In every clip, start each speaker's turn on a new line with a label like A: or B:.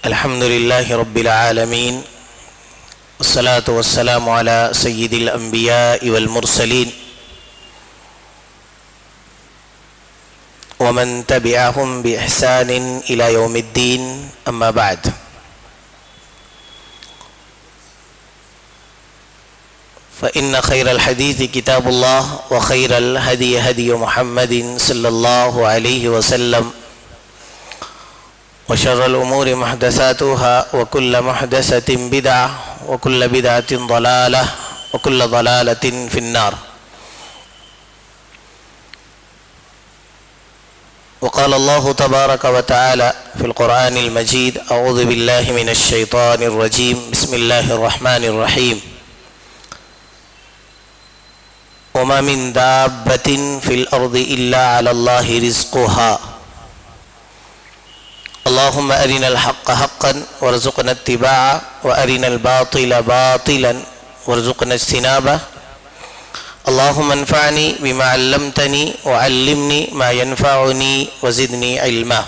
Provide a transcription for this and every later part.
A: الحمد لله رب العالمين والصلاة والسلام على سيد الأنبياء والمرسلين ومن تبعهم بإحسان إلى يوم الدين أما بعد. فإن خير الحديث كتاب الله وخير الهدي هدي محمد صلى الله عليه وسلم وشر الأمور محدثاتها وكل محدثة بدعة وكل بدعة ضلالة وكل ضلالة في النار. وقال الله تبارك وتعالى في القرآن المجيد: أعوذ بالله من الشيطان الرجيم، بسم الله الرحمن الرحيم. وما من دابة في الأرض إلا على الله رزقها اللهم أرنا الحق حقا وارزقنا اتباعه وأرنا الباطل باطلا وارزقنا اجتنابه اللهم انفعني بما علمتني وعلمني ما ينفعني وزدني علما.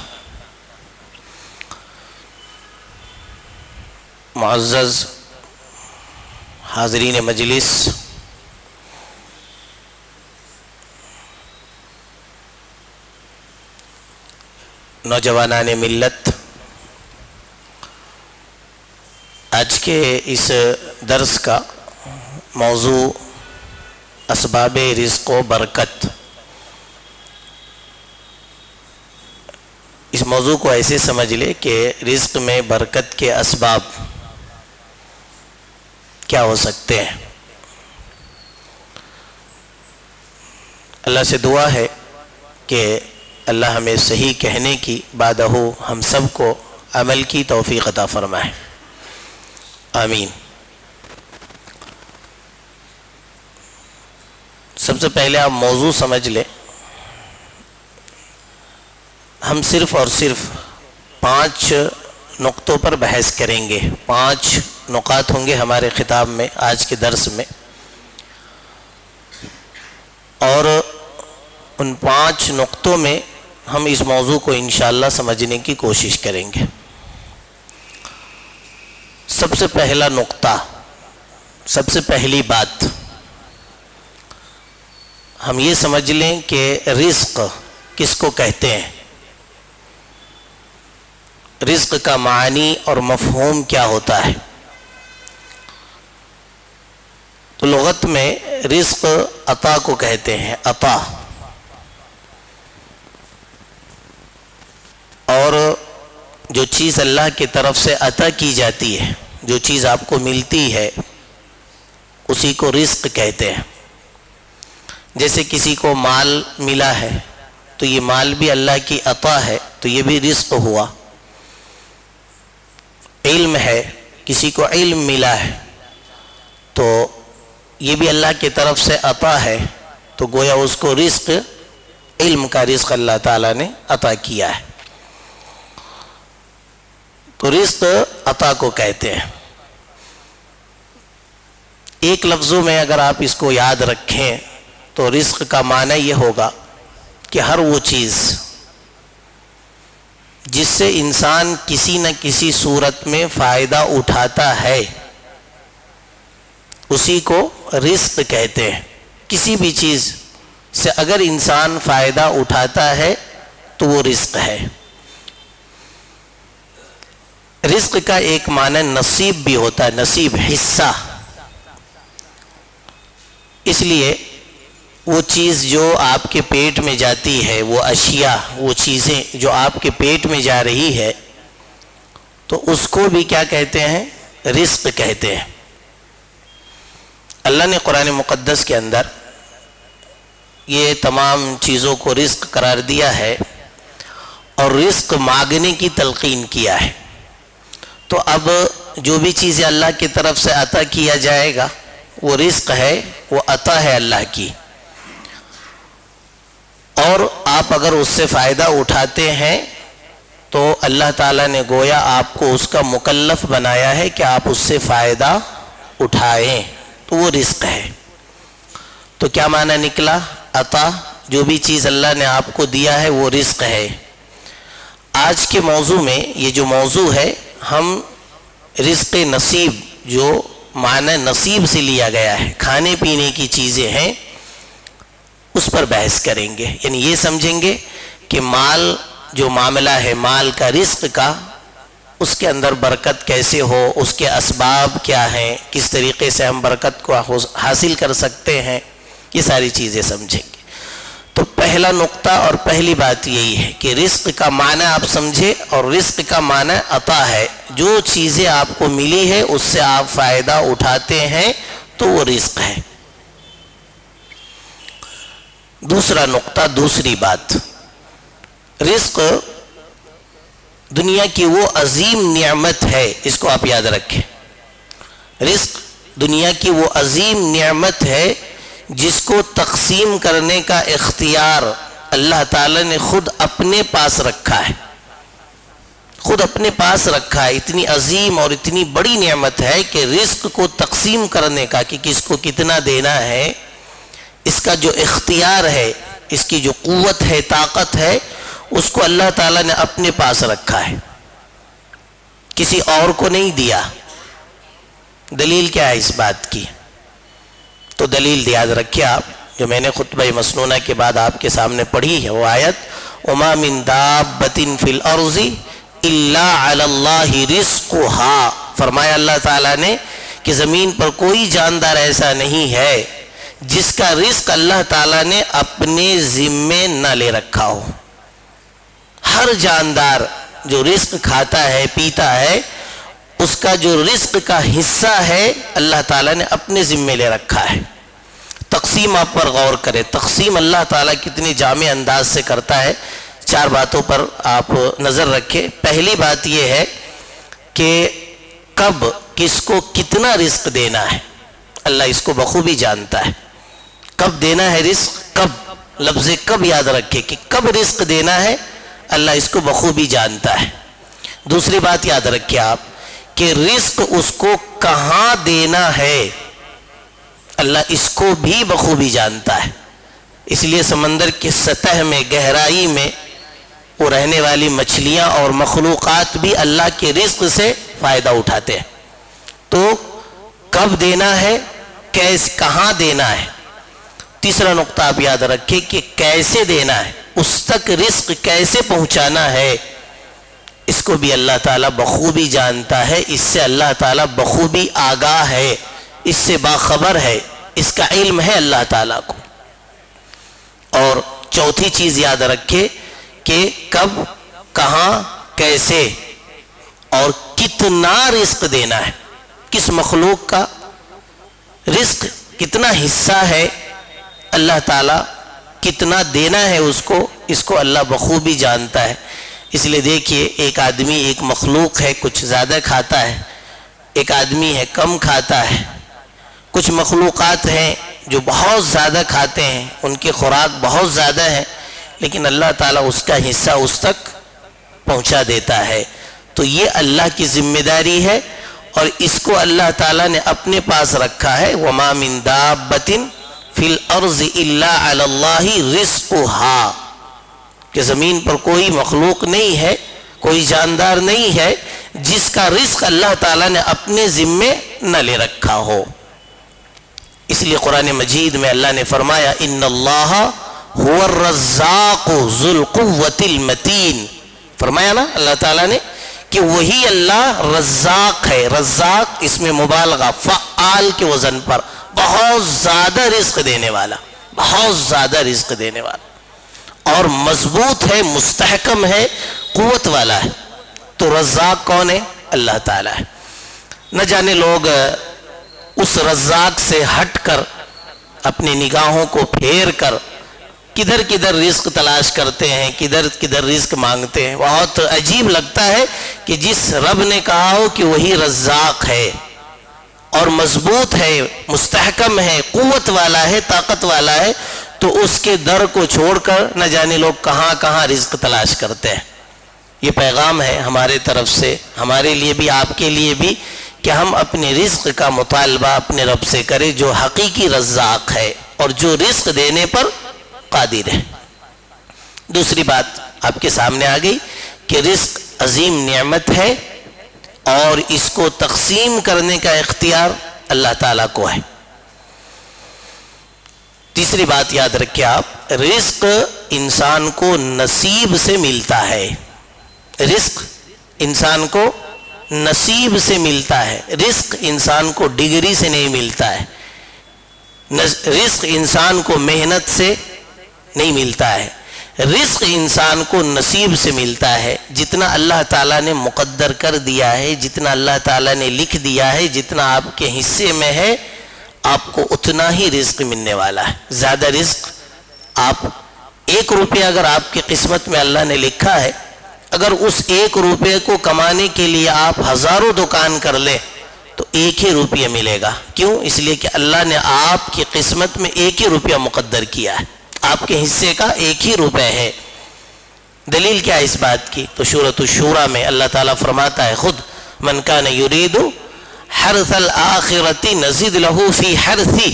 A: معزز حاضرین مجلس، نوجوانان ملت، آج کے اس درس کا موضوع اسباب رزق و برکت. اس موضوع کو ایسے سمجھ لے کہ رزق میں برکت کے اسباب کیا ہو سکتے ہیں. اللہ سے دعا ہے کہ اللہ ہمیں صحیح کہنے کی بعدہ ہم سب کو عمل کی توفیق عطا فرمائے، آمین. سب سے پہلے آپ موضوع سمجھ لیں. ہم صرف اور صرف 5 نقطوں پر بحث کریں گے. 5 نقاط ہوں گے ہمارے خطاب میں آج کے درس میں، اور ان 5 نقطوں میں ہم اس موضوع کو انشاءاللہ سمجھنے کی کوشش کریں گے. سب سے پہلا نقطہ، سب سے پہلی بات ہم یہ سمجھ لیں کہ رزق کس کو کہتے ہیں، رزق کا معنی اور مفہوم کیا ہوتا ہے. تو لغت میں رزق عطا کو کہتے ہیں، عطا. اور جو چیز اللہ کی طرف سے عطا کی جاتی ہے، جو چیز آپ کو ملتی ہے، اسی کو رزق کہتے ہیں. جیسے کسی کو مال ملا ہے تو یہ مال بھی اللہ کی عطا ہے، تو یہ بھی رزق ہوا. علم ہے، کسی کو علم ملا ہے تو یہ بھی اللہ کی طرف سے عطا ہے، تو گویا اس کو رزق، علم کا رزق اللہ تعالیٰ نے عطا کیا ہے. تو رزق عطا کو کہتے ہیں. ایک لفظوں میں اگر آپ اس کو یاد رکھیں تو رزق کا معنی یہ ہوگا کہ ہر وہ چیز جس سے انسان کسی نہ کسی صورت میں فائدہ اٹھاتا ہے، اسی کو رزق کہتے ہیں. کسی بھی چیز سے اگر انسان فائدہ اٹھاتا ہے تو وہ رزق ہے. رزق کا ایک معنی نصیب بھی ہوتا ہے، نصیب، حصہ. اس لیے وہ چیز جو آپ کے پیٹ میں جاتی ہے، وہ اشیاء، وہ چیزیں جو آپ کے پیٹ میں جا رہی ہے، تو اس کو بھی کیا کہتے ہیں؟ رزق کہتے ہیں. اللہ نے قرآن مقدس کے اندر یہ تمام چیزوں کو رزق قرار دیا ہے اور رزق مانگنے کی تلقین کیا ہے. تو اب جو بھی چیزیں اللہ کی طرف سے عطا کیا جائے گا وہ رزق ہے، وہ عطا ہے اللہ کی. اور آپ اگر اس سے فائدہ اٹھاتے ہیں تو اللہ تعالیٰ نے گویا آپ کو اس کا مکلف بنایا ہے کہ آپ اس سے فائدہ اٹھائیں، تو وہ رزق ہے. تو کیا معنی نکلا؟ عطا، جو بھی چیز اللہ نے آپ کو دیا ہے وہ رزق ہے. آج کے موضوع میں یہ جو موضوع ہے ہم رزق نصیب جو معنی نصیب سے لیا گیا ہے، کھانے پینے کی چیزیں ہیں، اس پر بحث کریں گے. یعنی یہ سمجھیں گے کہ مال جو معاملہ ہے، مال کا، رزق کا، اس کے اندر برکت کیسے ہو، اس کے اسباب کیا ہیں، کس طریقے سے ہم برکت کو حاصل کر سکتے ہیں، یہ ساری چیزیں سمجھیں گے. تو پہلا نقطہ اور پہلی بات یہی ہے کہ رزق کا معنی آپ سمجھے، اور رزق کا معنی عطا ہے. جو چیزیں آپ کو ملی ہے اس سے آپ فائدہ اٹھاتے ہیں تو وہ رزق ہے. دوسرا نقطہ، دوسری بات، رزق دنیا کی وہ عظیم نعمت ہے، اس کو آپ یاد رکھیں. رزق دنیا کی وہ عظیم نعمت ہے جس کو تقسیم کرنے کا اختیار اللہ تعالی نے خود اپنے پاس رکھا ہے. خود اپنے پاس رکھا ہے. اتنی عظیم اور اتنی بڑی نعمت ہے کہ رزق کو تقسیم کرنے کا، کہ کس کو کتنا دینا ہے، اس کا جو اختیار ہے، اس کی جو قوت ہے، طاقت ہے، اس کو اللہ تعالیٰ نے اپنے پاس رکھا ہے، کسی اور کو نہیں دیا. دلیل کیا ہے اس بات کی؟ تو دلیل یاد رکھیے آپ، جو میں نے خطبہ مسنونہ کے بعد آپ کے سامنے پڑھی ہے، وہ آیت وَمَا مِن دَابَّةٍ فِي الْأَرْضِ إِلَّا عَلَى اللَّهِ رِزْقُهَا. فرمایا اللہ تعالیٰ نے کہ زمین پر کوئی جاندار ایسا نہیں ہے جس کا رزق اللہ تعالیٰ نے اپنے ذمے نہ لے رکھا ہو. ہر جاندار جو رزق کھاتا ہے، پیتا ہے، اس کا جو رزق کا حصہ ہے اللہ تعالیٰ نے اپنے ذمے لے رکھا ہے. تقسیم آپ پر غور کریں. تقسیم اللہ تعالیٰ کتنی جامع انداز سے کرتا ہے. 4 باتوں پر آپ نظر رکھیں. پہلی بات یہ ہے کہ کب کس کو کتنا رزق دینا ہے، اللہ اس کو بخوبی جانتا ہے. کب دینا ہے رزق، کب، لفظ کب یاد رکھے کہ کب رزق دینا ہے، اللہ اس کو بخوبی جانتا ہے. دوسری بات یاد رکھیں آپ کہ رزق اس کو کہاں دینا ہے، اللہ اس کو بھی بخوبی جانتا ہے. اس لیے سمندر کی سطح میں، گہرائی میں وہ رہنے والی مچھلیاں اور مخلوقات بھی اللہ کے رزق سے فائدہ اٹھاتے ہیں. تو کب دینا ہے، کہاں دینا ہے. تیسرا نقطہ آپ یاد رکھیں کہ کیسے دینا ہے، اس تک رزق کیسے پہنچانا ہے، اس کو بھی اللہ تعالیٰ بخوبی جانتا ہے. اس سے اللہ تعالیٰ بخوبی آگاہ ہے، اس سے باخبر ہے، اس کا علم ہے اللہ تعالیٰ کو. اور چوتھی چیز یاد رکھے کہ کب، کہاں، کیسے اور کتنا رزق دینا ہے. کس مخلوق کا رزق کتنا حصہ ہے، اللہ تعالیٰ کتنا دینا ہے اس کو اللہ بخوبی جانتا ہے. اس لیے دیکھیے، ایک آدمی، ایک مخلوق ہے، کچھ زیادہ کھاتا ہے، ایک آدمی ہے کم کھاتا ہے. کچھ مخلوقات ہیں جو بہت زیادہ کھاتے ہیں، ان کی خوراک بہت زیادہ ہے، لیکن اللہ تعالیٰ اس کا حصہ اس تک پہنچا دیتا ہے. تو یہ اللہ کی ذمہ داری ہے، اور اس کو اللہ تعالیٰ نے اپنے پاس رکھا ہے. وَمَا مِن دَابَّةٍ فِي الْأَرْضِ إِلَّا عَلَى اللَّهِ رِزْقُهَا. کہ زمین پر کوئی مخلوق نہیں ہے، کوئی جاندار نہیں ہے جس کا رزق اللہ تعالیٰ نے اپنے ذمے نہ لے رکھا ہو. اس لیے قرآن مجید میں اللہ نے فرمایا ان اللہ هو الرزاق ذو القوة المتین. فرمایا نا اللہ تعالیٰ نے کہ وہی اللہ رزاق ہے. رزاق اس میں مبالغہ، فعال کے وزن پر، بہت زیادہ رزق دینے والا، بہت زیادہ رزق دینے والا، اور مضبوط ہے، مستحکم ہے، قوت والا ہے. تو رزاق کون ہے؟ اللہ تعالیٰ ہے. نہ جانے لوگ اس رزاق سے ہٹ کر، اپنی نگاہوں کو پھیر کر کدھر کدھر رزق تلاش کرتے ہیں، کدھر کدھر رزق مانگتے ہیں. بہت عجیب لگتا ہے کہ جس رب نے کہا ہو کہ وہی رزاق ہے اور مضبوط ہے، مستحکم ہے، قوت والا ہے، طاقت والا ہے، تو اس کے در کو چھوڑ کر نہ جانے لوگ کہاں کہاں رزق تلاش کرتے ہیں. یہ پیغام ہے ہمارے طرف سے، ہمارے لیے بھی، آپ کے لیے بھی، کہ ہم اپنے رزق کا مطالبہ اپنے رب سے کریں جو حقیقی رزاق ہے اور جو رزق دینے پر قادر ہے. دوسری بات آپ کے سامنے آ گئی کہ رزق عظیم نعمت ہے اور اس کو تقسیم کرنے کا اختیار اللہ تعالیٰ کو ہے۔ تیسری بات یاد رکھیں آپ، رزق انسان کو نصیب سے ملتا ہے۔ رزق انسان کو نصیب سے ملتا ہے، رزق انسان کو ڈگری سے نہیں ملتا ہے، رزق انسان کو محنت سے نہیں ملتا ہے، رزق انسان کو نصیب سے ملتا ہے۔ جتنا اللہ تعالیٰ نے مقدر کر دیا ہے، جتنا اللہ تعالیٰ نے لکھ دیا ہے، جتنا آپ کے حصے میں ہے، آپ کو اتنا ہی رزق ملنے والا ہے۔ زیادہ رزق، آپ 1 روپیہ اگر آپ کی قسمت میں اللہ نے لکھا ہے، اگر اس 1 روپے کو کمانے کے لیے آپ ہزاروں دکان کر لیں تو 1 ہی روپیہ ملے گا۔ کیوں؟ اس لیے کہ اللہ نے آپ کی قسمت میں 1 ہی روپیہ مقدر کیا ہے، آپ کے حصے کا 1 ہی روپے ہے۔ دلیل کیا ہے اس بات کی؟ تو سورۃ الشورى میں اللہ تعالیٰ فرماتا ہے خود، من کان یرید حرث الآخرۃ نزد له فی حرثہ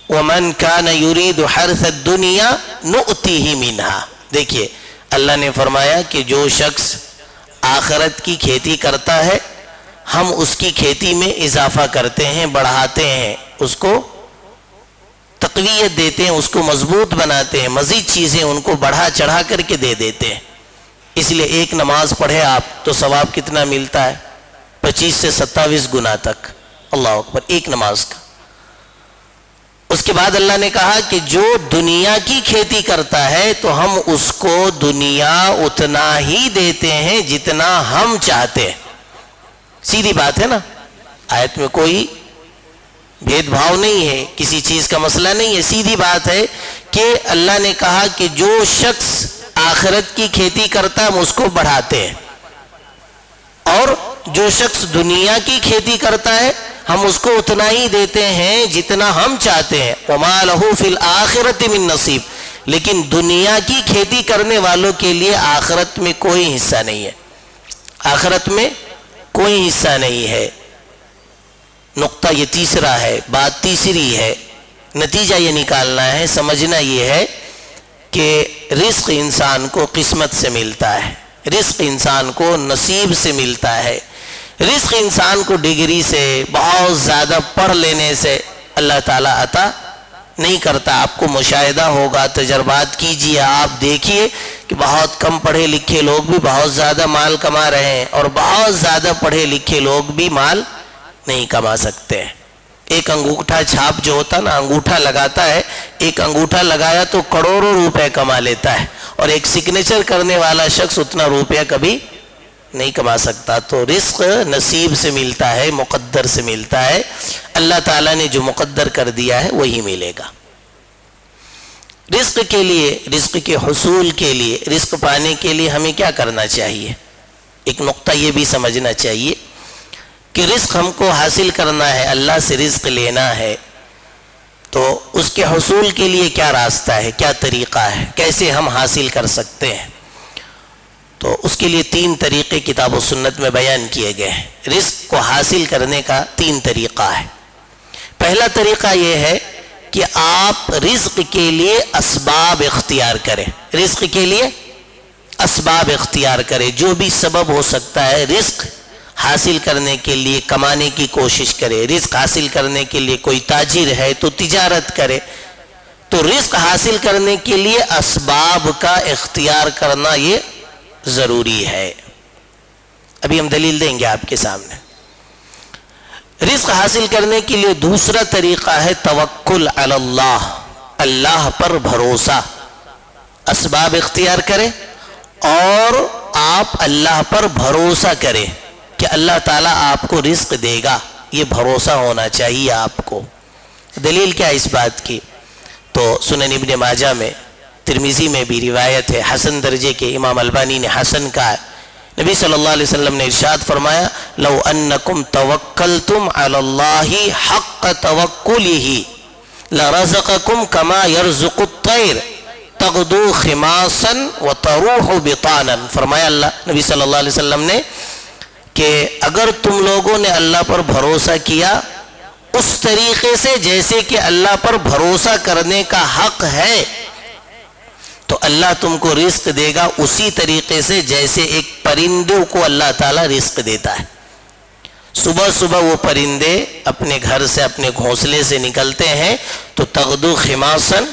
A: ومن کان یرید حرث الدنیا نؤتیہ منہا۔ دیکھیے اللہ نے فرمایا کہ جو شخص آخرت کی کھیتی کرتا ہے، ہم اس کی کھیتی میں اضافہ کرتے ہیں، بڑھاتے ہیں، اس کو تقویت دیتے ہیں، اس کو مضبوط بناتے ہیں، مزید چیزیں ان کو بڑھا چڑھا کر کے دے دیتے ہیں۔ اس لیے ایک نماز پڑھے آپ تو ثواب کتنا ملتا ہے؟ 25 سے 27 گنا تک۔ اللہ اکبر، ایک نماز کا۔ اس کے بعد اللہ نے کہا کہ جو دنیا کی کھیتی کرتا ہے تو ہم اس کو دنیا اتنا ہی دیتے ہیں جتنا ہم چاہتے ہیں۔ سیدھی بات ہے نا، آیت میں کوئی بھید بھاؤ نہیں ہے، کسی چیز کا مسئلہ نہیں ہے، سیدھی بات ہے کہ اللہ نے کہا کہ جو شخص آخرت کی کھیتی کرتا ہے ہم اس کو بڑھاتے ہیں، اور جو شخص دنیا کی کھیتی کرتا ہے ہم اس کو اتنا ہی دیتے ہیں جتنا ہم چاہتے ہیں۔ وَمَا لَهُ فِي الْآخِرَةِ مِن نَصِيب، لیکن دنیا کی کھیتی کرنے والوں کے لیے آخرت میں کوئی حصہ نہیں ہے، آخرت میں کوئی حصہ نہیں ہے۔ نقطہ یہ تیسرا ہے، بات تیسری ہے، نتیجہ یہ نکالنا ہے، سمجھنا یہ ہے کہ رزق انسان کو قسمت سے ملتا ہے، رزق انسان کو نصیب سے ملتا ہے۔ رزق انسان کو ڈگری سے، بہت زیادہ پڑھ لینے سے اللہ تعالیٰ عطا نہیں کرتا۔ آپ کو مشاہدہ ہوگا، تجربات کیجئے، آپ دیکھیے کہ بہت کم پڑھے لکھے لوگ بھی بہت زیادہ مال کما رہے ہیں، اور بہت زیادہ پڑھے لکھے لوگ بھی مال نہیں کما سکتے ہیں۔ ایک انگوٹھا چھاپ جو ہوتا نا، انگوٹھا لگاتا ہے، ایک انگوٹھا لگایا تو کروڑوں روپے کما لیتا ہے، اور ایک سگنیچر کرنے والا شخص اتنا روپیہ کبھی نہیں کما سکتا۔ تو رزق نصیب سے ملتا ہے، مقدر سے ملتا ہے، اللہ تعالیٰ نے جو مقدر کر دیا ہے وہی ملے گا۔ رزق کے لیے، رزق کے حصول کے لیے، رزق پانے کے لیے ہمیں کیا کرنا چاہیے؟ ایک نقطہ یہ بھی سمجھنا چاہیے کہ رزق ہم کو حاصل کرنا ہے، اللہ سے رزق لینا ہے، تو اس کے حصول کے لیے کیا راستہ ہے، کیا طریقہ ہے، کیسے ہم حاصل کر سکتے ہیں؟ تو اس کے لیے 3 طریقے کتاب و سنت میں بیان کیے گئے ہیں۔ رزق کو حاصل کرنے کا 3 طریقہ ہے۔ پہلا طریقہ یہ ہے کہ آپ رزق کے لیے اسباب اختیار کریں، رزق کے لیے اسباب اختیار کریں، جو بھی سبب ہو سکتا ہے رزق حاصل کرنے کے لیے کمانے کی کوشش کرے۔ رزق حاصل کرنے کے لیے کوئی تاجر ہے تو تجارت کرے۔ تو رزق حاصل کرنے کے لیے اسباب کا اختیار کرنا یہ ضروری ہے۔ ابھی ہم دلیل دیں گے آپ کے سامنے۔ رزق حاصل کرنے کے لیے دوسرا طریقہ ہے توکل علی اللہ، اللہ پر بھروسہ۔ اسباب اختیار کریں اور آپ اللہ پر بھروسہ کریں کہ اللہ تعالیٰ آپ کو رزق دے گا، یہ بھروسہ ہونا چاہیے آپ کو۔ دلیل کیا ہے اس بات کی؟ تو سنن ابن ماجہ میں، ترمذی میں بھی روایت ہے، حسن درجے کے، امام البانی نے حسن کہا ہے۔ نبی صلی اللہ علیہ وسلم نے ارشاد فرمایا، لو انکم توکلتم علی اللہ حق توکلہ لرزقکم کما یرزق الطیر تغدو خماسا وتروح بطانا۔ فرمایا اللہ نبی صلی اللہ علیہ وسلم نے کہ اگر تم لوگوں نے اللہ پر بھروسہ کیا اس طریقے سے جیسے کہ اللہ پر بھروسہ کرنے کا حق ہے، تو اللہ تم کو رزق دے گا اسی طریقے سے جیسے ایک پرندوں کو اللہ تعالیٰ رزق دیتا ہے۔ صبح صبح وہ پرندے اپنے گھر سے اپنے گھونسلے سے نکلتے ہیں تو تغدو خماصن،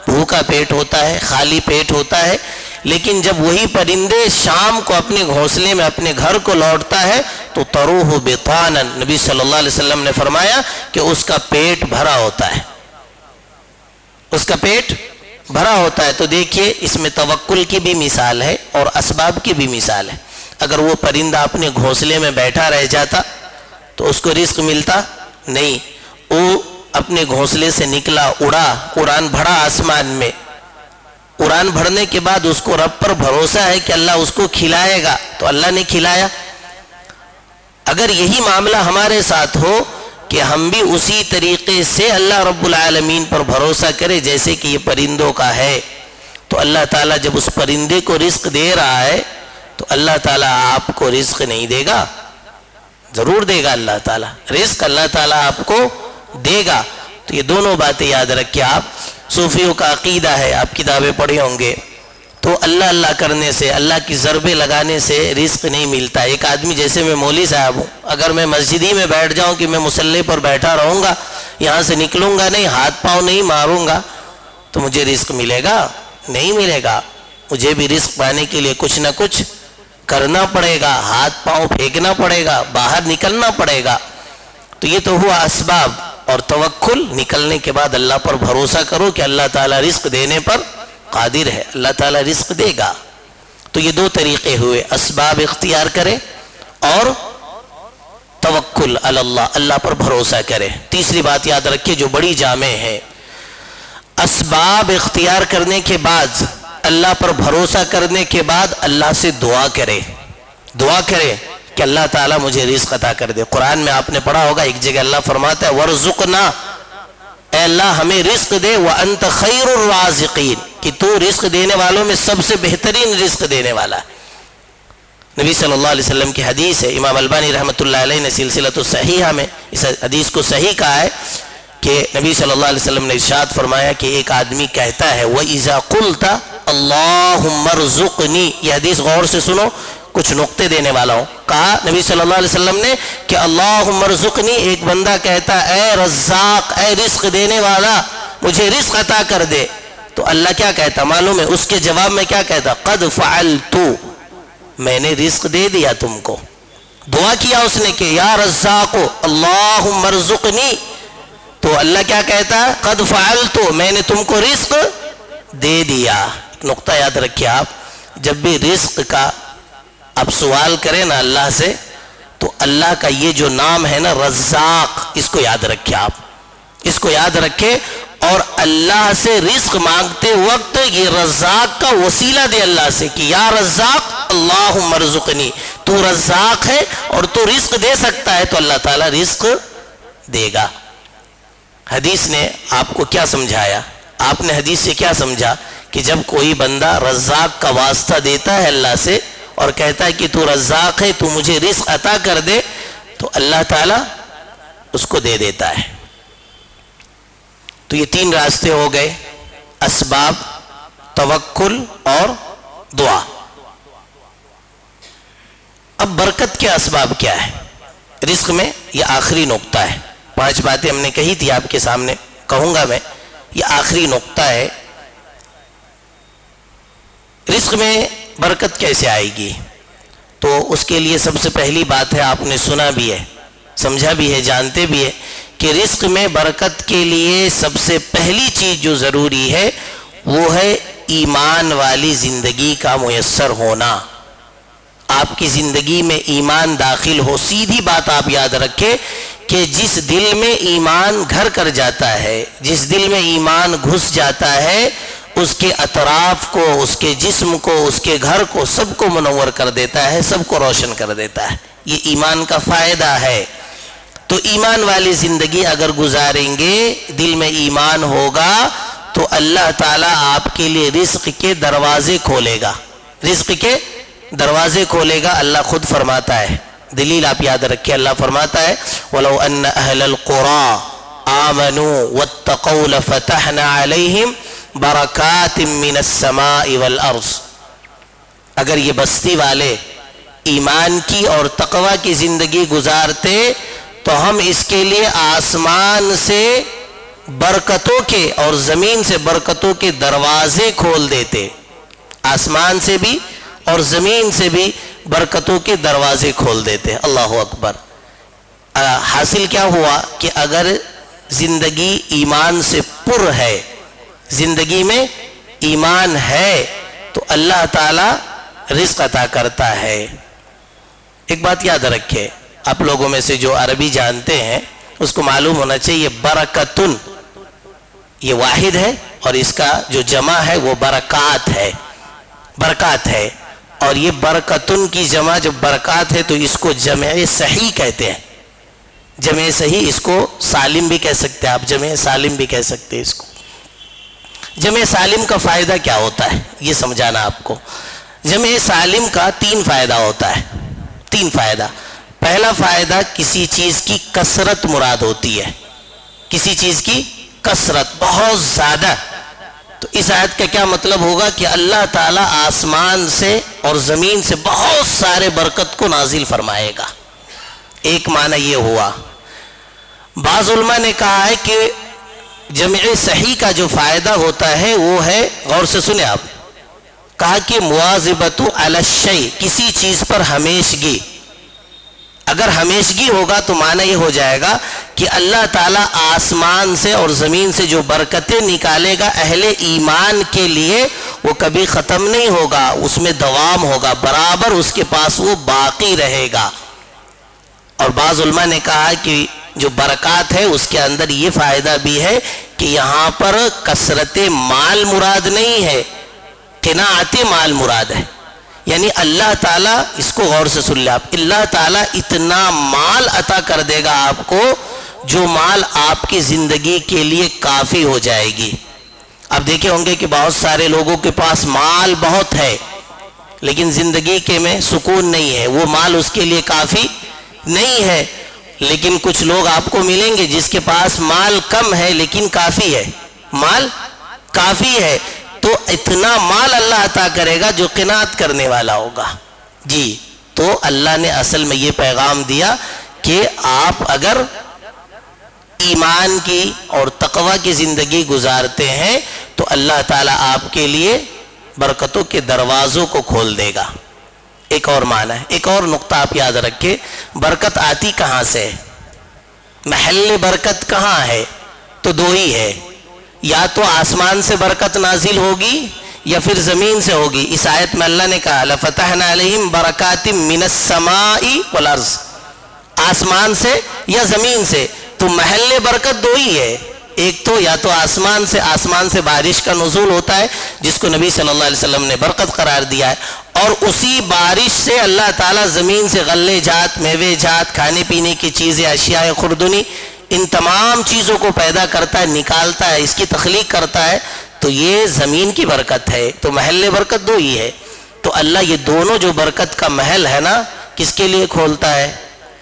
A: بھوکا پیٹ ہوتا ہے، خالی پیٹ ہوتا ہے، لیکن جب وہی پرندے شام کو اپنے گھونسلے میں اپنے گھر کو لوٹتا ہے تو تروح بطانا، نبی صلی اللہ علیہ وسلم نے فرمایا کہ اس کا پیٹ بھرا ہوتا ہے، اس کا پیٹ بھرا ہوتا ہے۔ تو دیکھیے اس میں توکل کی بھی مثال ہے اور اسباب کی بھی مثال ہے۔ اگر وہ پرندہ اپنے گھونسلے میں بیٹھا رہ جاتا تو اس کو رزق ملتا نہیں، وہ اپنے گھونسلے سے نکلا، اڑا، اڑان بھرا آسمان میں، اڑان بھرنے کے بعد اس کو رب پر بھروسہ ہے کہ اللہ اس کو کھلائے گا، تو اللہ نے کھلایا۔ اگر یہی معاملہ ہمارے ساتھ ہو کہ ہم بھی اسی طریقے سے اللہ رب العالمین پر بھروسہ کرے جیسے کہ یہ پرندوں کا ہے، تو اللہ تعالیٰ جب اس پرندے کو رزق دے رہا ہے تو اللہ تعالیٰ آپ کو رزق نہیں دے گا؟ ضرور دے گا اللہ تعالیٰ رزق، اللہ تعالیٰ آپ کو دے گا۔ تو یہ دونوں باتیں یاد رکھیں آپ۔ صوفیوں کا عقیدہ ہے، آپ کتابیں پڑھے ہوں گے، تو اللہ اللہ کرنے سے، اللہ کی ضربیں لگانے سے رزق نہیں ملتا۔ ایک آدمی، جیسے میں مولوی صاحب ہوں، اگر میں مسجد ہی میں بیٹھ جاؤں کہ میں مصلی پر بیٹھا رہوں گا، یہاں سے نکلوں گا نہیں، ہاتھ پاؤں نہیں ماروں گا، تو مجھے رزق ملے گا؟ نہیں ملے گا۔ مجھے بھی رزق پانے کے لیے کچھ نہ کچھ کرنا پڑے گا، ہاتھ پاؤں پھینکنا پڑے گا، باہر نکلنا پڑے گا۔ تو یہ تو ہوا اسباب، اور توکل، نکلنے کے بعد اللہ پر بھروسہ کرو کہ اللہ تعالیٰ رزق دینے پر قادر ہے، اللہ تعالیٰ رزق دے گا۔ تو یہ دو طریقے ہوئے، اسباب اختیار کرے اور توکل علی اللہ، اللہ پر بھروسہ کرے۔ تیسری بات یاد رکھیں جو بڑی جامع ہے، اسباب اختیار کرنے کے بعد، اللہ پر بھروسہ کرنے کے بعد اللہ سے دعا کرے، دعا کرے کہ اللہ تعالیٰ مجھے رزق عطا کر دے۔ قرآن میں آپ نے پڑھا ہوگا، ایک جگہ اللہ فرماتا ہے وَرْزُقْنَا، اے اللہ ہمیں رزق دے، وَأَنْتَ خَيْرُ الرَّازِقِينَ، کہ تو رزق دینے والوں میں سب سے بہترین رزق دینے والا ہے۔ نبی صلی اللہ علیہ وسلم کی حدیث ہے، امام البانی رحمۃ اللہ علیہ نے سلسلۃ الصحیحہ میں اس حدیث کو صحیح کہا ہے کہ نبی صلی اللہ علیہ وسلم نے ارشاد فرمایا کہ ایک آدمی کہتا ہے وَإِذَا قُلْتَ اللَّهُمَّ ارْزُقْنِي، یہ حدیث غور سے سنو، کچھ نقطے دینے والا ہوں۔ کہا نبی صلی اللہ علیہ وسلم نے کہ اللہم ارزقنی، ایک بندہ کہتا اے رزاق، اے رزق دینے والا مجھے رزق عطا کر دے، تو اللہ کیا کہتا معلوم ہے؟ اس کے جواب میں کیا کہتا؟ قد فعلت، میں نے رزق دے دیا تم کو۔ دعا کیا اس نے کہ یا رزاق اللہم ارزقنی، تو اللہ کیا کہتا ہے؟ قد فعلت، میں نے تم کو رزق دے دیا۔ ایک نقطہ یاد رکھیے آپ، جب بھی رزق کا آپ سوال کریں نا اللہ سے، تو اللہ کا یہ جو نام ہے نا رزاق، اس کو یاد رکھیں آپ، اس کو یاد رکھیں، اور اللہ سے رزق مانگتے وقت یہ رزاق کا وسیلہ دے اللہ سے کہ یا رزاق اللہم ارزقنی، تو رزاق ہے اور تو رزق دے سکتا ہے، تو اللہ تعالیٰ رزق دے گا۔ حدیث نے آپ کو کیا سمجھایا؟ آپ نے حدیث سے کیا سمجھا کہ جب کوئی بندہ رزاق کا واسطہ دیتا ہے اللہ سے اور کہتا ہے کہ تو رزاق ہے، تو مجھے رزق عطا کر دے، تو اللہ تعالیٰ اس کو دے دیتا ہے۔ تو یہ تین راستے ہو گئے، اسباب، توکل اور دعا۔ اب برکت کے اسباب کیا ہے رزق میں؟ یہ آخری نقطہ ہے۔ 5 باتیں ہم نے کہی تھی، آپ کے سامنے کہوں گا میں، یہ آخری نقطہ ہے۔ رزق میں برکت کیسے آئے گی؟ تو اس کے لیے سب سے پہلی بات ہے، آپ نے سنا بھی ہے، سمجھا بھی ہے، جانتے بھی ہے کہ رزق میں برکت کے لیے سب سے پہلی چیز جو ضروری ہے وہ ہے ایمان والی زندگی کا میسر ہونا۔ آپ کی زندگی میں ایمان داخل ہو۔ سیدھی بات آپ یاد رکھیں کہ جس دل میں ایمان گھر کر جاتا ہے، جس دل میں ایمان گھس جاتا ہے، اس کے اطراف کو، اس کے جسم کو، اس کے گھر کو، سب کو منور کر دیتا ہے، سب کو روشن کر دیتا ہے۔ یہ ایمان کا فائدہ ہے۔ تو ایمان والی زندگی اگر گزاریں گے، دل میں ایمان ہوگا، تو اللہ تعالیٰ آپ کے لیے رزق کے دروازے کھولے گا، رزق کے دروازے کھولے گا۔ اللہ خود فرماتا ہے، دلیل آپ یاد رکھیں، اللہ فرماتا ہے وَلَوْ أَنَّ أَهْلَ الْقُرَىٰ آمَنُوا وَاتَّقَوْا لَفَتَحْنَا عَلَيْهِمْ بَرَكَاتٍ مِّنَ السَّمَاءِ وَالْأَرْضِ، اگر یہ بستی والے ایمان کی اور تقوی کی زندگی گزارتے تو ہم اس کے لیے آسمان سے برکتوں کے اور زمین سے برکتوں کے دروازے کھول دیتے. آسمان سے بھی اور زمین سے بھی برکتوں کے دروازے کھول دیتے. اللہ اکبر. حاصل کیا ہوا کہ اگر زندگی ایمان سے پر ہے، زندگی میں ایمان ہے، تو اللہ تعالی رزق عطا کرتا ہے. ایک بات یاد رکھے، آپ لوگوں میں سے جو عربی جانتے ہیں اس کو معلوم ہونا چاہیے، برکتن یہ واحد ہے اور اس کا جو جمع ہے وہ برکات ہے. برکات ہے، اور یہ برکتن کی جمع جب برکات ہے تو اس کو جمع صحیح کہتے ہیں. جمع صحیح، اس کو سالم بھی کہہ سکتے ہیں آپ، جمع سالم بھی کہہ سکتے ہیں اس کو. جمع سالم کا فائدہ کیا ہوتا ہے یہ سمجھانا آپ کو. جمع سالم کا 3 فائدہ ہوتا ہے. 3 فائدہ. پہلا فائدہ، کسی چیز کی کثرت مراد ہوتی ہے. کسی چیز کی کثرت، بہت زیادہ. تو اس آیت کا کیا مطلب ہوگا کہ اللہ تعالیٰ آسمان سے اور زمین سے بہت سارے برکت کو نازل فرمائے گا. ایک معنی یہ ہوا. بعض علماء نے کہا ہے کہ جمع صحیح کا جو فائدہ ہوتا ہے وہ ہے، غور سے سنیں آپ، کہا کہ مواظبت علی الشیء، کسی چیز پر ہمیشگی. اگر ہمیشگی ہوگا تو معنی یہ ہو جائے گا کہ اللہ تعالیٰ آسمان سے اور زمین سے جو برکتیں نکالے گا اہل ایمان کے لیے وہ کبھی ختم نہیں ہوگا، اس میں دوام ہوگا، برابر اس کے پاس وہ باقی رہے گا. اور بعض علماء نے کہا کہ جو برکات ہے اس کے اندر یہ فائدہ بھی ہے کہ یہاں پر کثرت مال مراد نہیں ہے، قناعت مال مراد ہے. یعنی اللہ تعالیٰ، اس کو غور سے سن لیں آپ، اللہ تعالیٰ اتنا مال عطا کر دے گا آپ کو جو مال آپ کی زندگی کے لیے کافی ہو جائے گی. آپ دیکھے ہوں گے کہ بہت سارے لوگوں کے پاس مال بہت ہے لیکن زندگی کے میں سکون نہیں ہے، وہ مال اس کے لیے کافی نہیں ہے. لیکن کچھ لوگ آپ کو ملیں گے جس کے پاس مال کم ہے لیکن کافی ہے، مال کافی ہے. تو اتنا مال اللہ عطا کرے گا جو قناعت کرنے والا ہوگا. جی، تو اللہ نے اصل میں یہ پیغام دیا کہ آپ اگر ایمان کی اور تقوی کی زندگی گزارتے ہیں تو اللہ تعالیٰ آپ کے لیے برکتوں کے دروازوں کو کھول دے گا. ایک اور معنی ہے، ایک اور نقطہ آپ یاد رکھیں، برکت آتی کہاں سے ہے؟ محل برکت کہاں ہے؟ تو 2 ہی ہے، یا تو آسمان سے برکت نازل ہوگی یا پھر زمین سے ہوگی. اس آیت میں اللہ نے کہا لَفَتَحْنَا عَلَيْهِمْ بَرَكَاتٍ مِّنَ السَّمَاءِ وَالْأَرْضِ، آسمان سے یا زمین سے. تو محل برکت 2 ہی ہے، ایک تو یا تو آسمان سے بارش کا نزول ہوتا ہے جس کو نبی صلی اللہ علیہ وسلم نے برکت قرار دیا ہے، اور اسی بارش سے اللہ تعالیٰ زمین سے غلے جات، میوے جات، کھانے پینے کی چیزیں، اشیاء خوردنی، ان تمام چیزوں کو پیدا کرتا ہے، نکالتا ہے، اس کی تخلیق کرتا ہے. تو یہ زمین کی برکت ہے. تو محل برکت 2 ہی ہے. تو اللہ یہ دونوں جو برکت کا محل ہے نا، کس کے لیے کھولتا ہے؟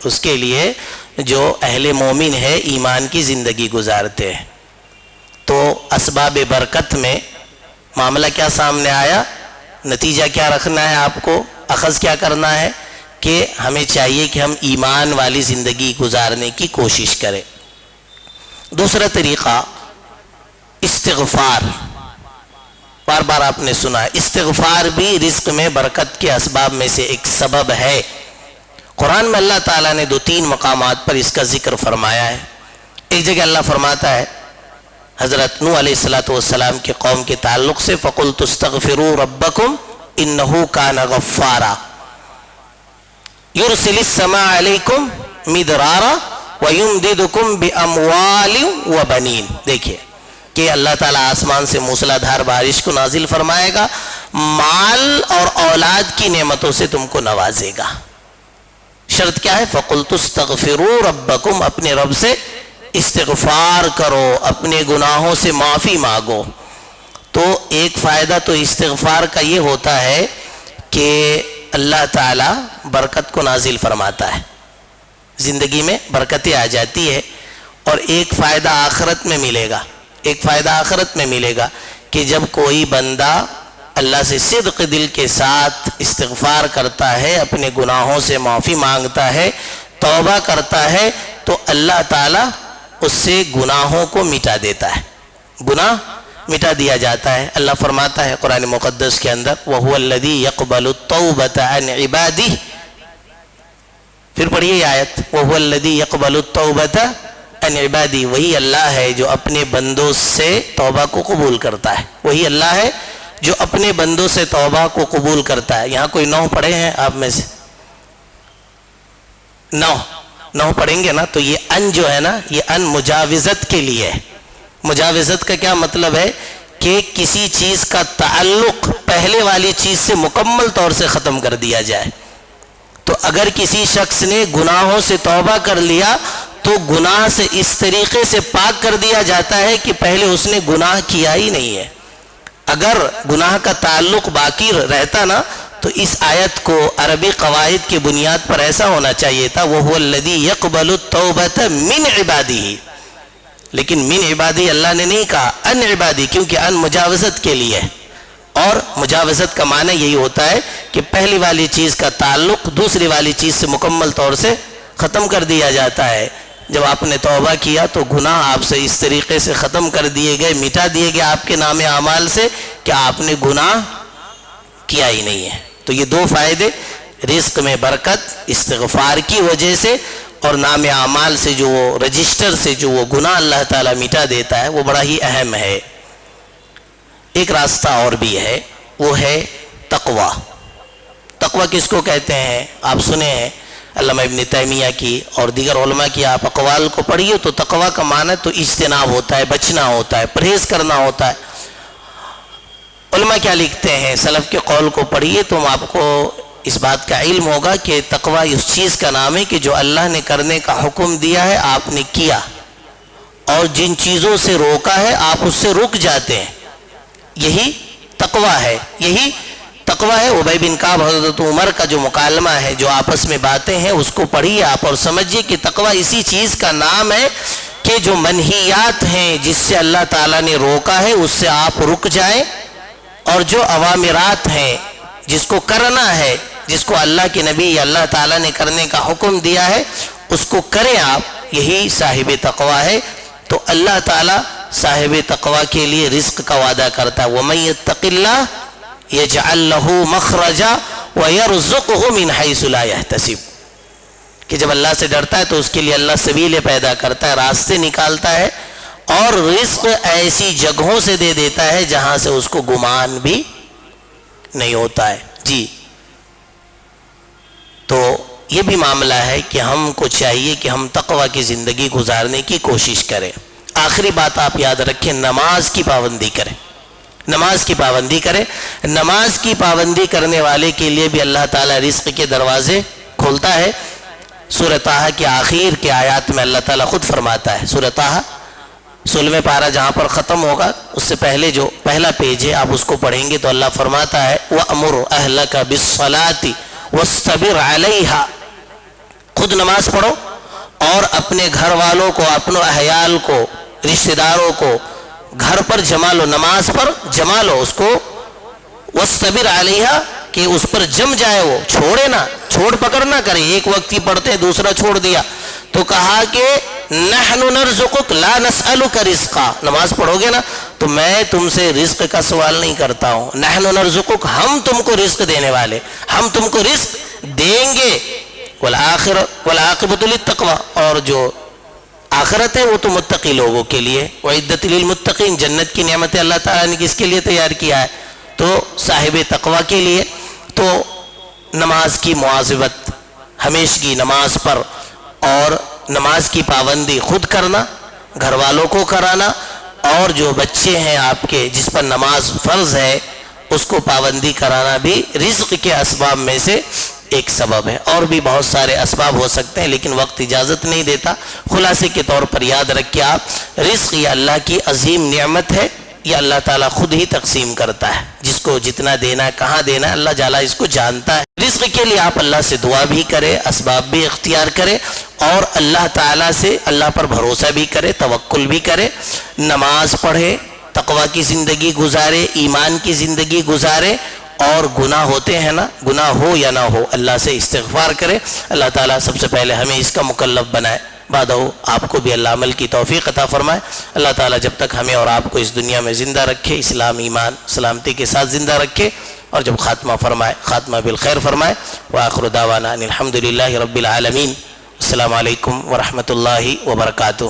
A: اس کے لیے جو اہل مومن ہے، ایمان کی زندگی گزارتے ہیں. تو اسباب برکت میں معاملہ کیا سامنے آیا؟ نتیجہ کیا رکھنا ہے آپ کو؟ اخذ کیا کرنا ہے کہ ہمیں چاہیے کہ ہم ایمان والی زندگی گزارنے کی کوشش کریں. دوسرا طریقہ استغفار. بار بار آپ نے سنا ہے، استغفار بھی رزق میں برکت کے اسباب میں سے ایک سبب ہے. قرآن میں اللہ تعالیٰ نے 2-3 مقامات پر اس کا ذکر فرمایا ہے. ایک جگہ اللہ فرماتا ہے حضرت نوح علیہ السلام کے قوم کے تعلق سے، فَقُلْتُ اسْتَغْفِرُوا رَبَّكُمْ إِنَّهُ كَانَ غَفَّارًا يُرْسِلِ السَّمَاءَ عَلَيْكُمْ مِدْرَارًا وَيُمْدِدُكُمْ بِأَمْوَالٍ وَبَنِينَ. دیکھیے کہ اللہ تعالیٰ آسمان سے موسلا دھار بارش کو نازل فرمائے گا، مال اور اولاد کی نعمتوں سے تم کو نوازے گا. شرط کیا ہے؟ فَقُلْتُ اسْتَغْفِرُوا رَبَّكُمْ، اپنے رب سے استغفار کرو، اپنے گناہوں سے معافی مانگو. تو ایک فائدہ تو استغفار کا یہ ہوتا ہے کہ اللہ تعالیٰ برکت کو نازل فرماتا ہے، زندگی میں برکتیں آ جاتی ہے. اور ایک فائدہ آخرت میں ملے گا، ایک فائدہ آخرت میں ملے گا کہ جب کوئی بندہ اللہ سے صدق دل کے ساتھ استغفار کرتا ہے، اپنے گناہوں سے معافی مانگتا ہے، توبہ کرتا ہے، تو اللہ تعالیٰ اس سے گناہوں کو مٹا دیتا ہے، گناہ مٹا دیا جاتا ہے۔ اللہ فرماتا ہے قرآن مقدس کے اندر وَهُوَ الَّذِي يَقْبَلُ التَّوْبَةَ عَنْ عِبَادِهِ، پھر پڑھیے یہ آیت وَهُوَ الَّذِي يَقْبَلُ التَّوْبَةَ عَنْ عِبَادِهِ، وہی اللہ ہے جو اپنے بندوں سے توبہ کو قبول کرتا ہے، وہی اللہ ہے جو اپنے بندوں سے توبہ کو قبول کرتا ہے۔ یہاں کوئی 9 پڑھے ہیں آپ میں سے؟ 9 پڑھیں گے نا، تو یہ ان جو ہے نا، یہ ان مجاوزت کے لیے ہے۔ مجاوزت کا کیا مطلب ہے کہ کسی چیز کا تعلق پہلے والی چیز سے مکمل طور سے ختم کر دیا جائے۔ تو اگر کسی شخص نے گناہوں سے توبہ کر لیا تو گناہ سے اس طریقے سے پاک کر دیا جاتا ہے کہ پہلے اس نے گناہ کیا ہی نہیں ہے۔ اگر گناہ کا تعلق باقی رہتا نا تو اس آیت کو عربی قواعد کی بنیاد پر ایسا ہونا چاہیے تھا وَهُوَ الَّذِي يَقْبَلُ التَّوْبَةَ مِنْ عِبَادِهِ، لیکن من عبادی اللہ نے نہیں کہا، ان عبادی، کیونکہ ان مجاوزت کے لیے ہے، اور مجاوزت کا معنی یہی ہوتا ہے کہ پہلی والی چیز کا تعلق دوسری والی چیز سے مکمل طور سے ختم کر دیا جاتا ہے۔ جب آپ نے توبہ کیا تو گناہ آپ سے اس طریقے سے ختم کر دیے گئے، مٹا دیے گئے آپ کے نام اعمال سے کہ آپ نے گناہ کیا ہی نہیں ہے۔ تو یہ 2 فائدے، رزق میں برکت استغفار کی وجہ سے، اور نام اعمال سے جو وہ رجسٹر سے جو وہ گناہ اللہ تعالیٰ مٹا دیتا ہے، وہ بڑا ہی اہم ہے۔ ایک راستہ اور بھی ہے، وہ ہے تقوی۔ تقوی کس کو کہتے ہیں؟ آپ سنے ہیں علامہ ابن تیمیہ کی اور دیگر علماء کی آپ اقوال کو پڑھیے تو تقوی کا معنی تو اجتناب ہوتا ہے، بچنا ہوتا ہے، پرہیز کرنا ہوتا ہے۔ علماء کیا لکھتے ہیں، سلف کے قول کو پڑھیے تو آپ کو اس بات کا علم ہوگا کہ تقوی اس چیز کا نام ہے کہ جو اللہ نے کرنے کا حکم دیا ہے آپ نے کیا، اور جن چیزوں سے روکا ہے آپ اس سے رک جاتے ہیں، یہی تقوی ہے، یہی تقوی ہے۔ ابی بن کعب حضرت عمر کا جو مکالمہ ہے، جو آپس میں باتیں ہیں، اس کو پڑھیے آپ اور سمجھیے کہ تقوی اسی چیز کا نام ہے کہ جو منہیات ہیں، جس سے اللہ تعالیٰ نے روکا ہے اس سے آپ رک جائیں، اور جو اوامرات ہیں جس کو کرنا ہے، جس کو اللہ کے نبی یا اللہ تعالیٰ نے کرنے کا حکم دیا ہے اس کو کریں آپ، یہی صاحب تقوی ہے۔ تو اللہ تعالیٰ صاحب تقوی کے لیے رزق کا وعدہ کرتا ہے وَمَن يَتَّقِ اللَّهَ يَجْعَل لَّهُ مَخْرَجًا وَيَرْزُقْهُ مِنْ حَيْثُ لَا يَحْتَسِبُ، کہ جب اللہ سے ڈرتا ہے تو اس کے لیے اللہ سبیل پیدا کرتا ہے، راستے نکالتا ہے، اور رزق ایسی جگہوں سے دے دیتا ہے جہاں سے اس کو گمان بھی نہیں ہوتا ہے۔ جی، تو یہ بھی معاملہ ہے کہ ہم کو چاہیے کہ ہم تقوی کی زندگی گزارنے کی کوشش کریں۔ آخری بات آپ یاد رکھیں، نماز کی پابندی کریں، نماز کی پابندی کریں۔ نماز کی پابندی کرنے والے کے لیے بھی اللہ تعالیٰ رزق کے دروازے کھولتا ہے۔ سورہ طٰہٰ کے آخر کے آیات میں اللہ تعالیٰ خود فرماتا ہے، سورہ طٰہٰ 16 پارہ جہاں پر ختم ہوگا اس سے پہلے جو پہلا پیج ہے آپ اس کو پڑھیں گے تو اللہ فرماتا ہے وَأْمُرْ أَهْلَكَ بِالصَّلَاةِ وَاسْتَبِرْ عَلَيْهَا، خود نماز پڑھو اور اپنے گھر والوں کو، اپنے احیال کو، رشتہ داروں کو گھر پر جما لو، نماز پر جما لو اس کو، وَاسْتَبِرْ عَلَيْهَا، کہ اس پر جم جائے، وہ چھوڑے نہ، چھوڑ پکڑ نہ کرے، ایک وقت ہی پڑھتے دوسرا چھوڑ دیا۔ تو کہا کہ نحن نرزقک لا نسألک رزقا، نماز پڑھو گے نا تو میں تم سے رزق کا سوال نہیں کرتا ہوں، نحن نرزقک، ہم تم کو رزق دینے والے، ہم تم کو رزق دیں گے، والعاقبۃ للتقوی، اور جو آخرت ہے وہ تو متقی لوگوں کے لیے، وعدت للمتقین، جنت کی نعمتیں اللہ تعالیٰ نے کس کے لیے تیار کیا ہے؟ تو صاحب تقوی کے لیے۔ تو نماز کی مواظبت، ہمیشگی نماز پر، اور نماز کی پابندی خود کرنا، گھر والوں کو کرانا، اور جو بچے ہیں آپ کے جس پر نماز فرض ہے اس کو پابندی کرانا بھی رزق کے اسباب میں سے ایک سبب ہے۔ اور بھی بہت سارے اسباب ہو سکتے ہیں لیکن وقت اجازت نہیں دیتا۔ خلاصے کے طور پر یاد رکھیں آپ، رزق یہ اللہ کی عظیم نعمت ہے، یہ اللہ تعالیٰ خود ہی تقسیم کرتا ہے، جس کو جتنا دینا ہے، کہاں دینا ہے، اللہ تعالیٰ اس کو جانتا ہے۔ رزق کے لیے آپ اللہ سے دعا بھی کرے، اسباب بھی اختیار کرے، اور اللہ تعالیٰ سے اللہ پر بھروسہ بھی کرے، توکل بھی کرے، نماز پڑھے، تقوی کی زندگی گزارے، ایمان کی زندگی گزارے، اور گناہ ہوتے ہیں نا، گناہ ہو یا نہ ہو اللہ سے استغفار کرے۔ اللہ تعالیٰ سب سے پہلے ہمیں اس کا مکلف بنائے، بعدہ آپ کو بھی اللہ عمل کی توفیق عطا فرمائے۔ اللہ تعالیٰ جب تک ہمیں اور آپ کو اس دنیا میں زندہ رکھے، اسلام ایمان سلامتی کے ساتھ زندہ رکھے، اور جب خاتمہ فرمائے خاتمہ بالخیر فرمائے۔ وآخر دعوانا ان الحمد للہ رب العالمین۔ السلام علیکم ورحمۃ اللہ وبرکاتہ۔